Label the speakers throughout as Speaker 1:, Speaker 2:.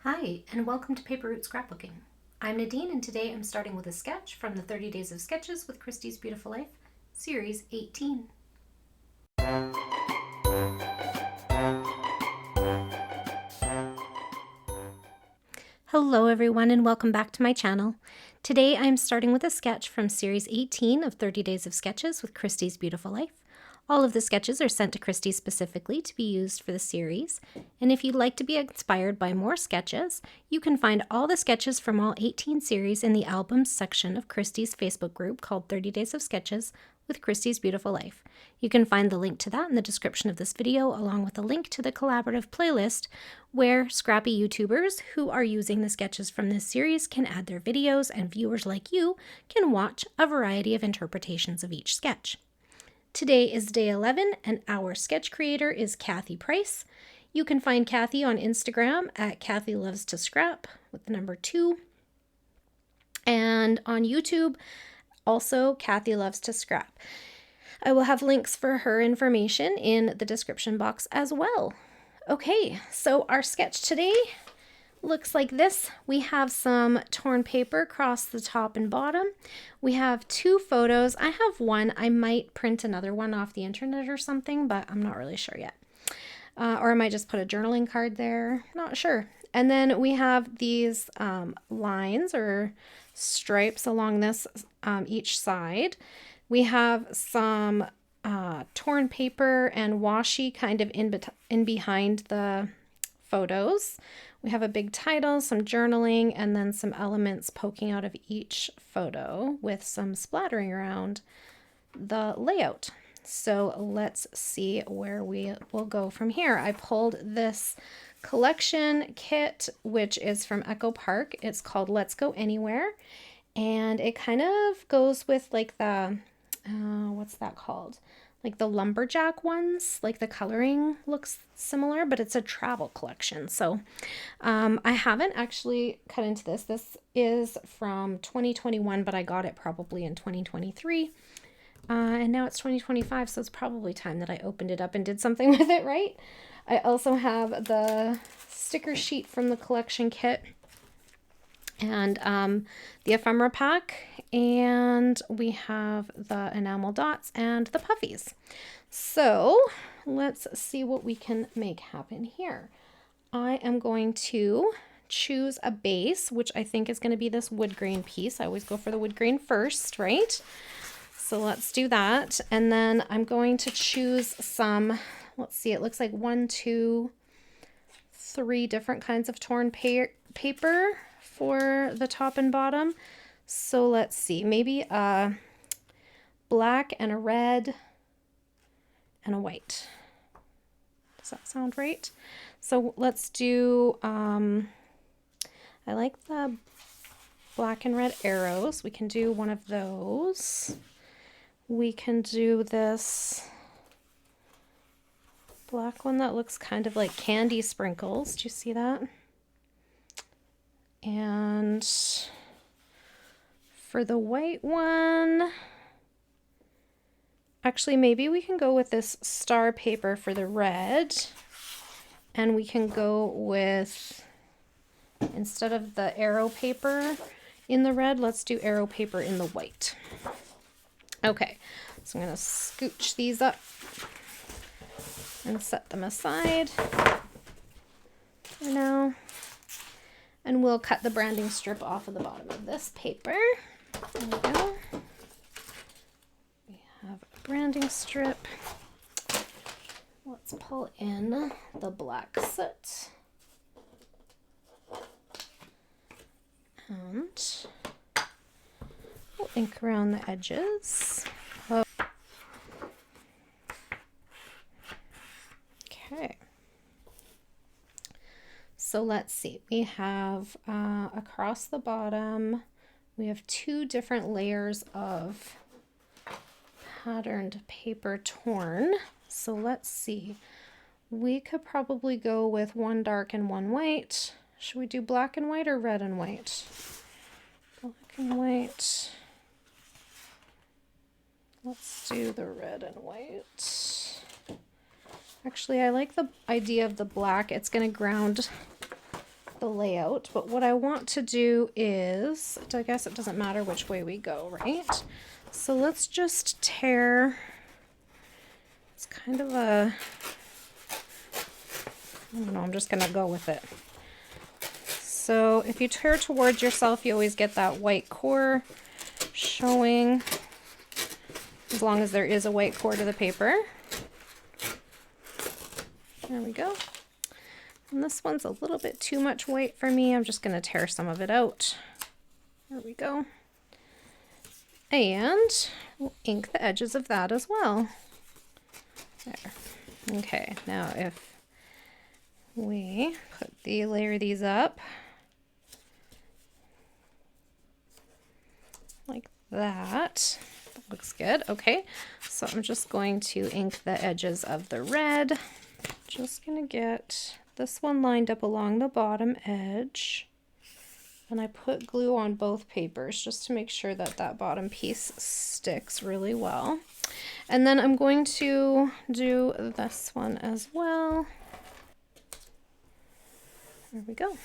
Speaker 1: Hi, and welcome to Paper Route Scrapbooking. I'm Nadine, and today I'm starting with a sketch from the 30 Days of Sketches with Christy's Beautiful Life, Series 18. Hello everyone, and welcome back to my channel. Today I'm starting with a sketch from Series 18 of 30 Days of Sketches with Christy's Beautiful Life. All of the sketches are sent to Christy specifically to be used for the series, and if you'd like to be inspired by more sketches, you can find all the sketches from all 18 series in the albums section of Christy's Facebook group called 30 Days of Sketches with Christy's Beautiful Life. You can find the link to that in the description of this video, along with a link to the collaborative playlist where scrappy YouTubers who are using the sketches from this series can add their videos, and viewers like you can watch a variety of interpretations of each sketch. Today is day 11, and our sketch creator is Kathy Price. You can find Kathy on Instagram at Kathy Loves to Scrap with the number 2. And on YouTube, also Kathy Loves to Scrap. I will have links for her information in the description box as well. Okay, so our sketch today looks like this. We have some torn paper across the top and bottom. We have 2 photos. I have one. I might print another one off the internet or something, but I'm not really sure yet. Or I might just put a journaling card there. Not sure. And then we have these lines or stripes along this each side. We have some torn paper and washi kind of in behind the photos. We have a big title, some journaling, and then some elements poking out of each photo with some splattering around the layout. So let's see where we will go from here. I pulled this collection kit, which is from Echo Park. It's called Let's Go Anywhere. And it kind of goes with like the, what's that called? Like the lumberjack ones, like the coloring looks similar, but it's a travel collection. So I haven't actually cut into this. This is from 2021, but I got it probably in 2023. And now it's 2025, so it's probably time that I opened it up and did something with it, right? I also have the sticker sheet from the collection kit and the ephemera pack, and we have the enamel dots and the puffies. So let's see what we can make happen here. I am going to choose a base, which I think is going to be this wood grain piece. I always go for the wood grain first, right? So let's do that. And then I'm going to choose some, let's see, it looks like 1, 2, 3 different kinds of torn paper for the top and bottom. So let's see, maybe a black and a red and a white. Does that sound right? So let's do, I like the black and red arrows. We can do one of those. We can do this black one that looks kind of like candy sprinkles. Do you see that? And for the white one, actually maybe we can go with this star paper for the red, and we can go with, instead of the arrow paper in the red, let's do arrow paper in the white. Okay, so I'm going to scooch these up and set them aside for now. And we'll cut the branding strip off of the bottom of this paper. There we go. We have a branding strip. Let's pull in the black soot. And we'll ink around the edges. Okay. So let's see, we have across the bottom, we have 2 different layers of patterned paper torn. So let's see, we could probably go with 1 dark and 1 white. Should we do black and white or red and white? Black and white. Let's do the red and white. Actually, I like the idea of the black. It's going to ground the layout, but what I want to do is, I guess it doesn't matter which way we go, right? So let's just tear, it's kind of a, I don't know, I'm just gonna go with it. So if you tear towards yourself, you always get that white core showing, as long as there is a white core to the paper. There we go. And this one's a little bit too much white for me. I'm just going to tear some of it out. There we go. And we'll ink the edges of that as well. There. Okay, now if we layer these up like that, that looks good. Okay, so I'm just going to ink the edges of the red. Just going to get this one lined up along the bottom edge, and I put glue on both papers just to make sure that that bottom piece sticks really well. And then I'm going to do this one as well. There we go.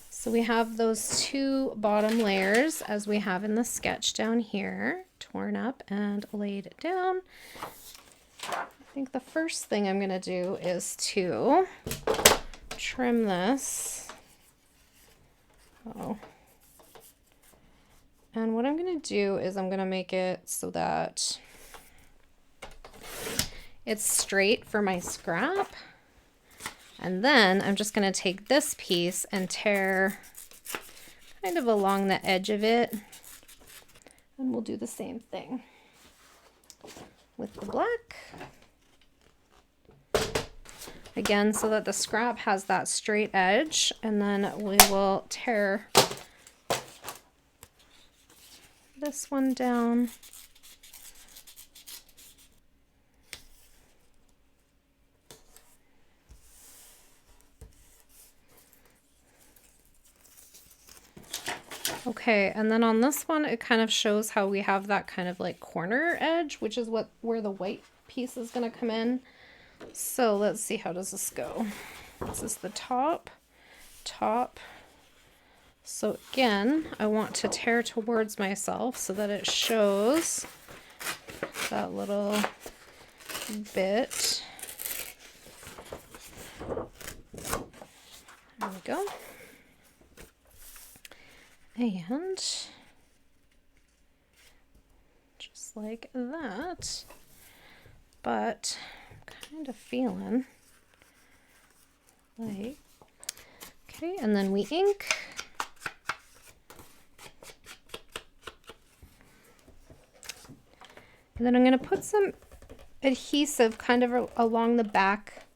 Speaker 1: So we have those two bottom layers as we have in the sketch down here, torn up and laid down. I think the first thing I'm going to do is to trim this. Oh. And what I'm going to do is I'm going to make it so that it's straight for my scrap. And then I'm just going to take this piece and tear kind of along the edge of it. And we'll do the same thing with the black. Again, so that the scrap has that straight edge, and then we will tear this one down. Okay, and then on this one, it kind of shows how we have that kind of like corner edge, which is where the white piece is going to come in. So let's see, how does this go? This is the top. So again, I want to tear towards myself so that it shows that little bit. There we go. And just like that, but I'm kind of feeling like, okay, and then we ink. And then I'm going to put some adhesive kind of along the back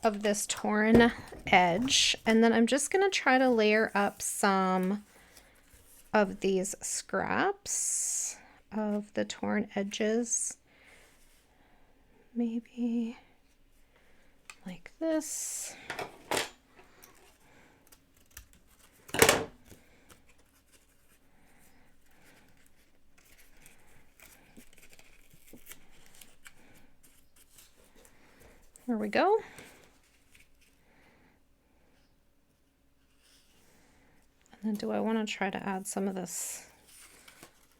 Speaker 1: of this torn edge, and then I'm just going to try to layer up some of these scraps of the torn edges, maybe like this. There we go. And then do I want to try to add some of this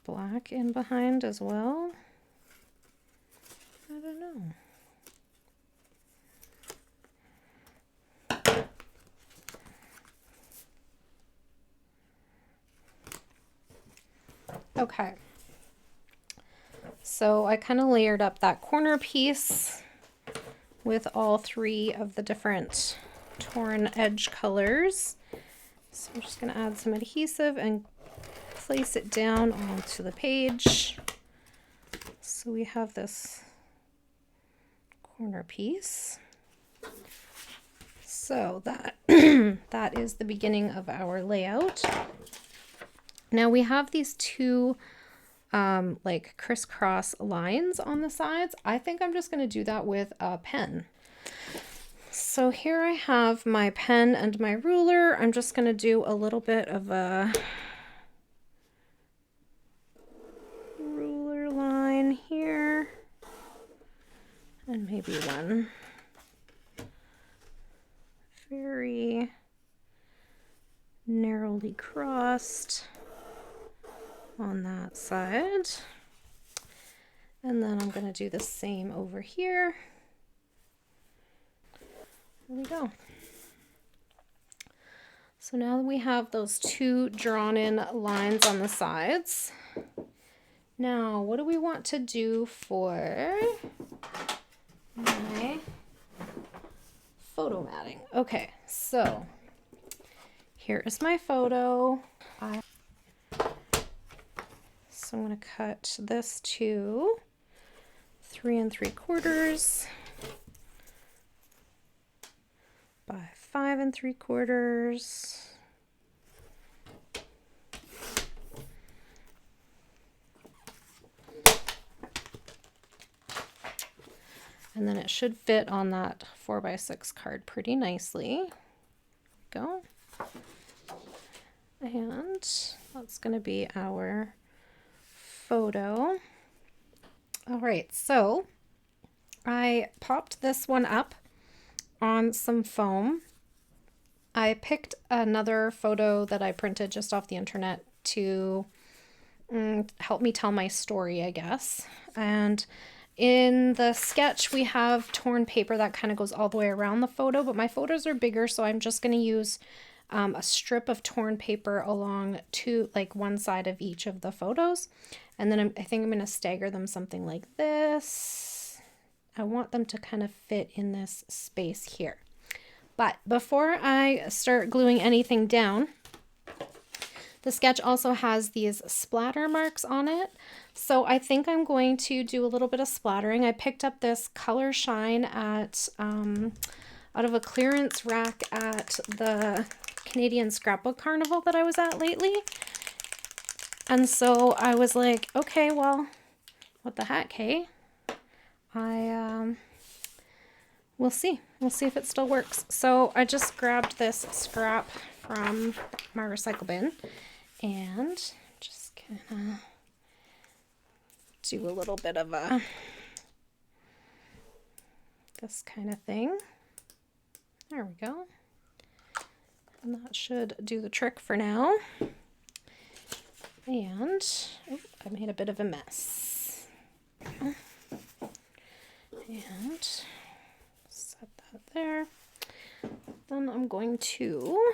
Speaker 1: black in behind as well? I don't know. Okay. So I kind of layered up that corner piece with all three of the different torn edge colors. So I'm just going to add some adhesive and place it down onto the page. So we have this corner piece. So that that is the beginning of our layout. Now we have these two like crisscross lines on the sides. I think I'm just going to do that with a pen. So here I have my pen and my ruler. I'm just going to do a little bit of a ruler line here, and maybe one very narrowly crossed on that side. And then I'm going to do the same over here. There we go. So now that we have those two drawn in lines on the sides, now what do we want to do for my photo matting? Okay, so here is my photo. So I'm going to cut this to 3 3/4 by 5 3/4. And then it should fit on that 4x6 card pretty nicely. Go. And that's going to be our photo. All right, so I popped this one up on some foam. I picked another photo that I printed just off the internet to help me tell my story, I guess. And in the sketch, we have torn paper that kind of goes all the way around the photo, but my photos are bigger, so I'm just going to use a strip of torn paper along one side of each of the photos. And then I think I'm going to stagger them something like this. I want them to kind of fit in this space here. But before I start gluing anything down, the sketch also has these splatter marks on it. So I think I'm going to do a little bit of splattering. I picked up this Color Shine at out of a clearance rack at the Canadian Scrapbook Carnival that I was at lately. And so I was like, okay, well, what the heck, hey? We'll see. We'll see if it still works. So I just grabbed this scrap from my recycle bin and just gonna do a little bit of this kind of thing. There we go. And that should do the trick for now. And I made a bit of a mess. And set that there. Then I'm going to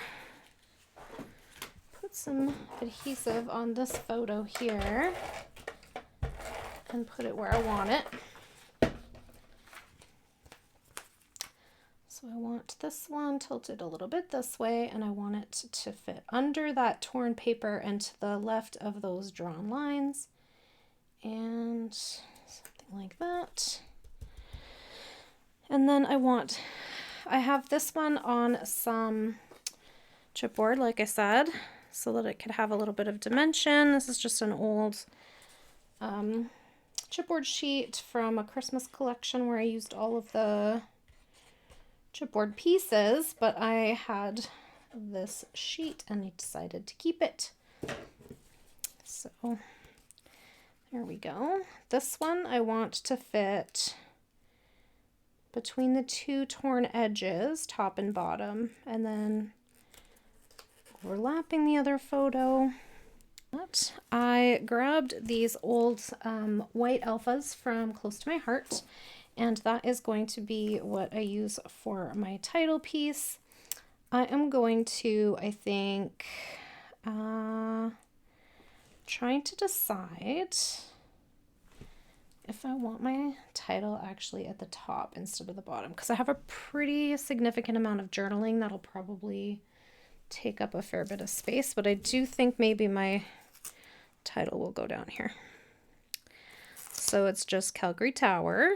Speaker 1: put some adhesive on this photo here and put it where I want it. So I want this one tilted a little bit this way, and I want it to fit under that torn paper and to the left of those drawn lines, and something like that. And then I have this one on some chipboard, like I said, so that it could have a little bit of dimension. This is just an old chipboard sheet from a Christmas collection where I used all of the chipboard pieces, but I had this sheet and I decided to keep it. So there we go. This one I want to fit between the two torn edges, top and bottom, and then overlapping the other photo. I grabbed these old white alphas from Close to My Heart, and that is going to be what I use for my title piece. I am going to, I think, trying to decide if I want my title actually at the top instead of the bottom, because I have a pretty significant amount of journaling that'll probably take up a fair bit of space, but I do think maybe my title will go down here. So it's just Calgary Tower.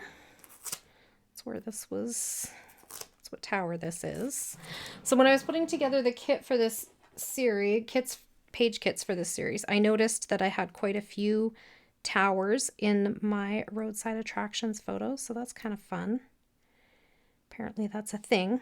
Speaker 1: That's where this was. That's what tower this is. So when I was putting together the kit for this series, page kits for this series, I noticed that I had quite a few towers in my roadside attractions photos, so that's kind of fun. Apparently that's a thing.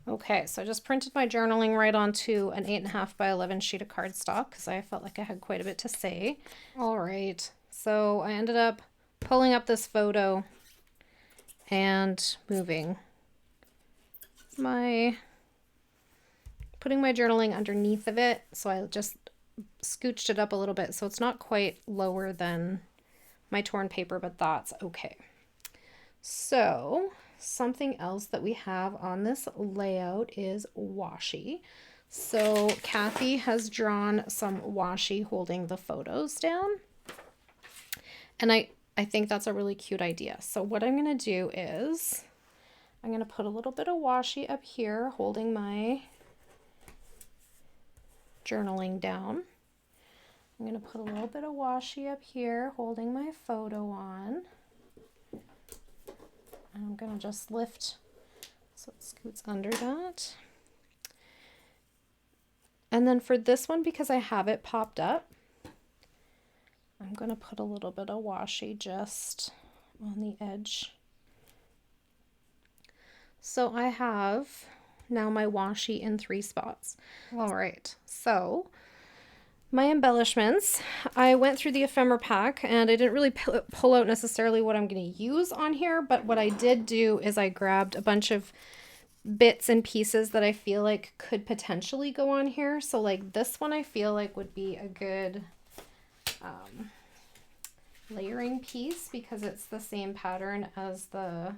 Speaker 1: Okay, so I just printed my journaling right onto an 8.5 by 11 sheet of cardstock because I felt like I had quite a bit to say. All right, so I ended up pulling up this photo and moving my putting my journaling underneath of it, so I just scooched it up a little bit so it's not quite lower than my torn paper, but that's okay. So something else that we have on this layout is washi. So Kathy has drawn some washi holding the photos down, and I think that's a really cute idea. So what I'm going to do is I'm going to put a little bit of washi up here holding my journaling down. I'm going to put a little bit of washi up here holding my photo on. And I'm going to just lift so it scoots under that. And then for this one, because I have it popped up, I'm going to put a little bit of washi just on the edge. So I have now my washi in 3 spots. All right, so my embellishments, I went through the ephemera pack and I didn't really pull out necessarily what I'm going to use on here, but what I did do is I grabbed a bunch of bits and pieces that I feel like could potentially go on here. So like this one I feel like would be a good layering piece because it's the same pattern as the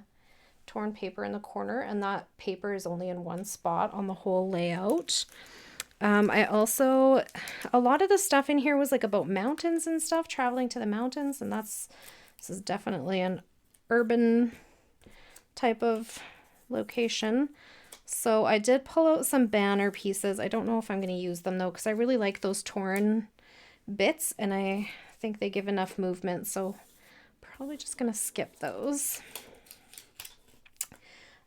Speaker 1: torn paper in the corner, and that paper is only in 1 spot on the whole layout. I also, a lot of the stuff in here was like about mountains and stuff, traveling to the mountains, and this is definitely an urban type of location. So I did pull out some banner pieces. I don't know if I'm going to use them though, because I really like those torn bits and I think they give enough movement, so probably just going to skip those.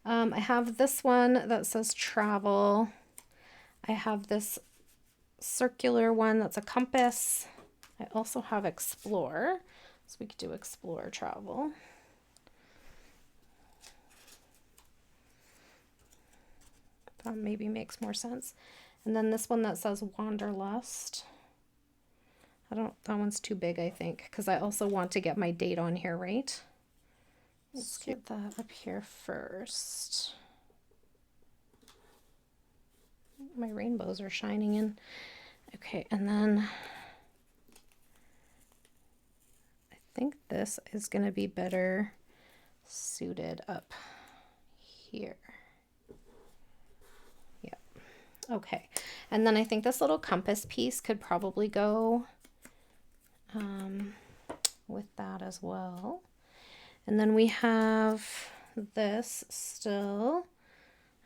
Speaker 1: I have this one that says travel. I have this circular one that's a compass. I also have explore, so we could do explore travel. That maybe makes more sense. And then this one that says wanderlust. That one's too big, I think, because I also want to get my date on here, right? Let's get that up here first. My rainbows are shining in. Okay, and then I think this is going to be better suited up here. Yep. Okay, and then I think this little compass piece could probably go with that as well. And then we have this still.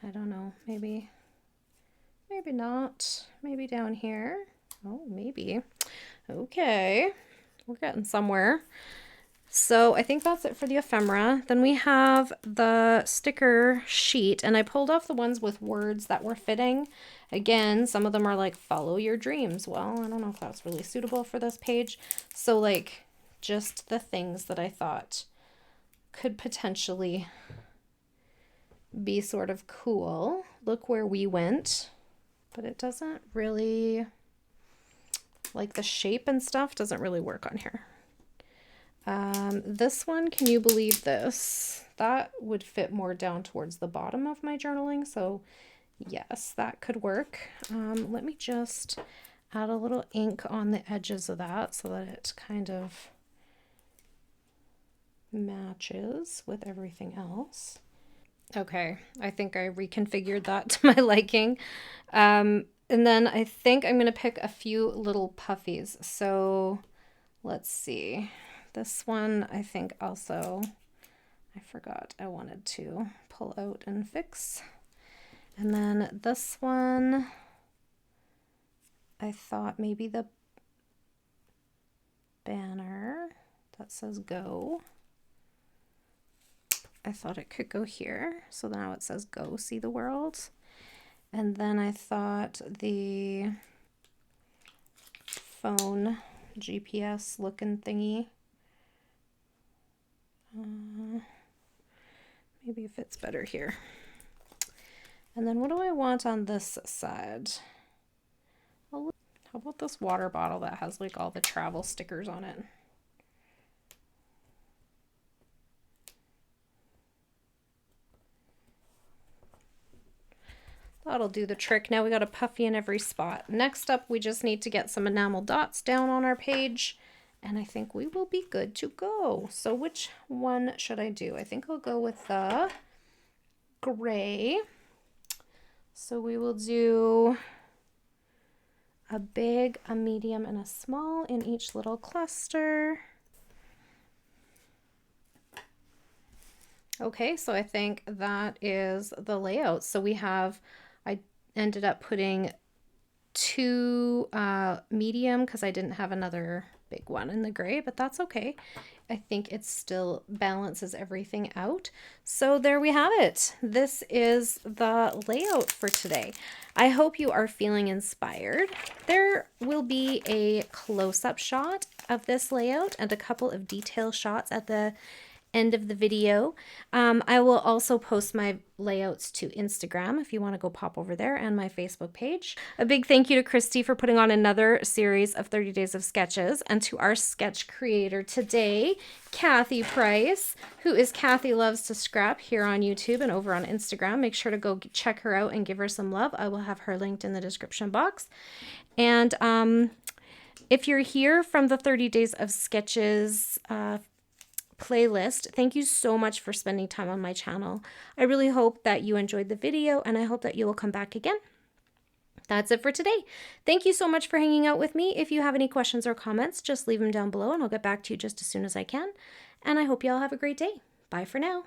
Speaker 1: I don't know, maybe not. Maybe down here. Oh, maybe. Okay, we're getting somewhere. So I think that's it for the ephemera. Then we have the sticker sheet, and I pulled off the ones with words that were fitting. Again, some of them are like, follow your dreams. Well, I don't know if that's really suitable for this page. So like just the things that I thought could potentially be sort of cool. Look where we went. But it doesn't really, like the shape and stuff doesn't really work on here. This one, can you believe this? That would fit more down towards the bottom of my journaling. So yes, that could work. Let me just add a little ink on the edges of that so that it kind of matches with everything else. Okay, I think I reconfigured that to my liking. And then I think I'm going to pick a few little puffies. So let's see. This one, I think also, I forgot I wanted to pull out and fix. And then this one, I thought maybe the banner that says go. I thought it could go here. So now it says go see the world. And then I thought the phone GPS looking thingy. Maybe it fits better here. And then what do I want on this side? How about this water bottle that has like all the travel stickers on it? That'll do the trick. Now we got a puffy in every spot. Next up, we just need to get some enamel dots down on our page, and I think we will be good to go. So which one should I do? I think I'll go with the gray. So we will do a big, a medium, and a small in each little cluster. Okay, so I think that is the layout. So we have, I ended up putting 2 medium because I didn't have another big one in the gray, but that's okay. I think it still balances everything out. So there we have it. This is the layout for today. I hope you are feeling inspired. There will be a close-up shot of this layout and a couple of detail shots at the end of the video. I will also post my layouts to Instagram if you want to go pop over there, and my Facebook page. A big thank you to Christy for putting on another series of 30 days of sketches, and to our sketch creator today, Kathy Price, who is Kathy Loves to Scrap here on YouTube and over on Instagram. Make sure to go check her out and give her some love. I will have her linked in the description box. And if you're here from the 30 days of sketches playlist, thank you so much for spending time on my channel. I really hope that you enjoyed the video, and I hope that you will come back again. That's it for today. Thank you so much for hanging out with me. If you have any questions or comments, just leave them down below and I'll get back to you just as soon as I can. And I hope you all have a great day. Bye for now.